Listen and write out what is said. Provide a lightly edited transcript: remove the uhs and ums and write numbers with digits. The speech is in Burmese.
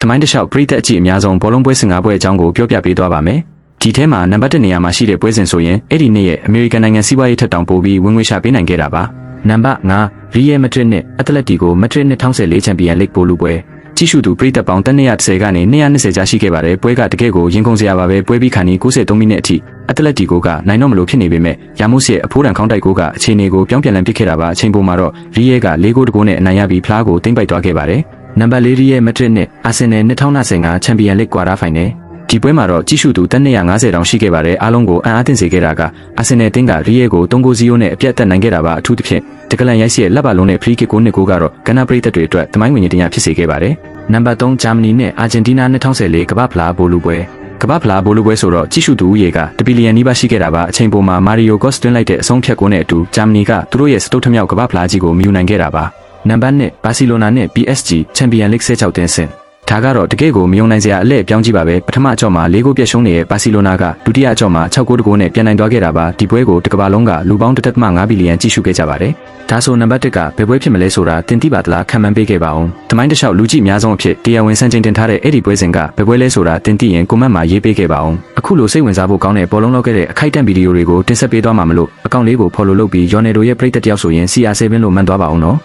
သမိုင်းတစ်လျှောက်ပရိသတ်အကြည့်အများဆုံးဘောလုံးပွဲ15ပွဲအကြောင်းကိုပြောပြပေးသွားပါမယ်။ဒီထဲမှာနံပါတ်1နေရာမှာရှိတဲ့ပွဲစဉ်ဆိုရင်အဲ့ဒီနေ့ရဲ့အမေရိကန်နိုင်ငံစီးပွားရေးထက်တောင်ပိုပြီးဝင်ငွေရှာပေးနိုင်ခဲ့တာပါ။နံပါတ်5ရီယယ်မက်ဒရစ်နဲ့အက်တလက်တီကိုမက်ဒရစ်2014ချန်ပီယံလိဂ်ပိုလူပွဲကြည့်ရှုသူပရိသတ်ပေါင်း130ကနေ220ကြားရှိခဲ့ပါတယ်ပွဲကတကယ့်ကိုရင်ကုန်စရာပါပဲပွဲပြီးခါနီး93မိနစ်အထိအက်တလက်တီကိုကနိုင်တော့မလို့ဖြစ်နေပေမဲ့ရာမို့စ်ရဲ့အဖိုးတန်ခေါင်းတိုက်ကိုကအခြေအနေကိုပြောင်းပြန်လည်ပစ်ခဲ့တာပါအချိန်ပိုမှာတော့ရီယယ်က4ဂိုးတကိုးနဲ့အနိုင်ရပြီးဖလားကိုသိမ်းပိုက်သွားခဲ့ပါတယ်နံပါတ်4ရီယယ်မက်ဒရစ်နဲ့အာဆင်နယ်2015ချန်ပီယံလိဂ်ကွာတာဖိုင်နယ်ဒီပွဲမှာတော့ကြည့်ရှုသူ250တောင်ရှိခဲ့ပါတယ်အားလုံးကိုအံ့အားသင့်စေခဲ့တာကအာဆင်နယ်တင်းကရီယယ်ကို3-0နဲ့အပြတ်သက်နိုင်ခဲ့တာပါအထူးသဖြင့်တကလန်ရိုက်စီရဲ့လက်ပါလုံးနဲ့ဖရီးကစ်ကို2ဂိုးကတော့ကနပရိသတ်တွေအတွက်သမိုင်းဝင်တင်ရဖြစ်စေခဲ့ပါတယ်နံပါတ်3ဂျာမနီနဲ့အာဂျင်တီးနား2014ကမ္ဘာ့ဖလားဘိုလူပွဲကမ္ဘာ့ဖလားဘိုလူပွဲဆိုတော့ကြည့်ရှုသူဦးရေက1ဘီလီယံနီးပါးရှိခဲ့တာပါအချိန်ပိုမှာမာရီယိုကော့စ်သွင်းလိုက်တဲ့အဆုံးဖြတ်ကိုနဲ့အတူဂျာမနီကသူတို့ရဲ့စတုတ်ထမြောက်ကမ္ဘာ့ဖလားကြီးကိုမယူနိုင်ခဲ့တာပါနံပါတ်2ဘာစီလိုနာနဲ့ PSG ချန်ပီယံလိဂ်16တင်းဆင့်ဒါကတော့တကယ့်ကိုမယုံနိုင်စရာအလဲပြောင်းကြည့်ပါပဲပထမအကြော့မှာ4ဂိုးပြတ်ရှုံးနေတဲ့ဘာစီလိုနာကဒုတိယအကြော့မှာ6ဂိုးတကိုးနဲ့ပြန်နိုင်သွားခဲ့တာပါဒီပွဲကိုတစ်ကမ္ဘာလုံးကလူပေါင်း1.5ဘီလီယံကြည့်ရှုခဲ့ကြပါတယ်ဒါဆိုနံပါတ်1ကဘယ်ပွဲဖြစ်မလဲဆိုတာတင်သိပါသလားခံမှန်းပေးခဲ့ပါအောင်သမိုင်းတစ်လျှောက်လူကြည့်အများဆုံးအဖြစ်တရားဝင်စံချိန်တင်ထားတဲ့အဲ့ဒီပွဲစဉ်ကဘယ်ပွဲလဲဆိုတာတင်သိရင်ကွန်မန့်မှာရေးပေးခဲ့ပါအောင်အခုလိုစိတ်ဝင်စားဖို့ကောင်းတဲ့ဘောလုံးလောက်ခဲ့တဲ့အခိုက်အတန့်ဗီဒီယိုတွေကိုတင်ဆက်ပေးသွားမှာမလို့အကောင့်လေးကို follow လုပ်ပြီး Yonero ရဲ့ပရိသတ်တယောက်ဆိုရင် CR7 လို့မှန်သွားပါအောင်နော်